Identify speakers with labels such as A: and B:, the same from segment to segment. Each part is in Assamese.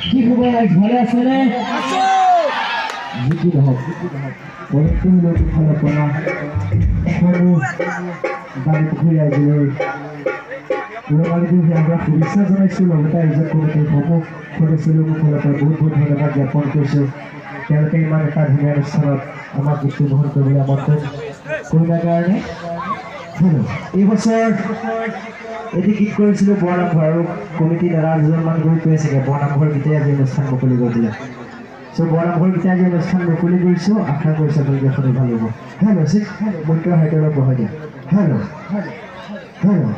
A: কি খবর আজ ভালো আছে রে জিকি হক বলে তুমি লোক ভালো পড়া সরু বাড়িতে ঘুরে আসলে পুরো বাড়িতে আমরা পুলিশরা জানাইছিল ওটা ইজ্জত করতে হবো করেছিল ফলে বহুত বহুত ধন্যবাদ জ্ঞাপন করছে তেওঁলোকে ইমান এটা ধুনীয়া অনুষ্ঠানত আমাক মৃত্যুবৰণ কৰিবলৈ আমন্ত্ৰণ কৰিবৰ কাৰণে এই বছৰ এটি গীত কৰিছিলোঁ বৰনামঘৰ আৰু কমিটি দ্বাৰা দুজনমান গৈ কৈ আছেগৈ বৰনামঘৰ গীতে আজি অনুষ্ঠান মুকলি কৰি দিলে চ' বৰনামঘৰ গীতে আজি অনুষ্ঠান মুকলি কৰিছোঁ আশা কৰিছোঁ আপোনালোকে শুনি ভাল হ'ব হেল্ল' চিক মৈত্ৰৰ সৈতে অলপ বহাই দিয়া হেল্ল' হেল্ল'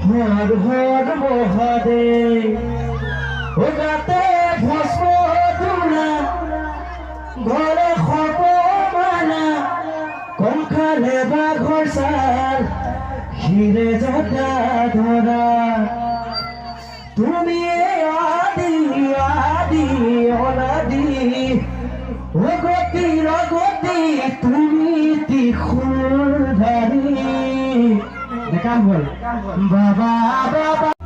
A: হর হর মহাদেব ওগাতে ভস্ম দুলা ঘরে খপ মানা কঙ্কালে বাঘর সাল হিরে জটা ধরা তুমি আদি আদি অনাদি অগতি রগতি তুমি ত্রিশূলধারী দেখা হল বাবা বাবা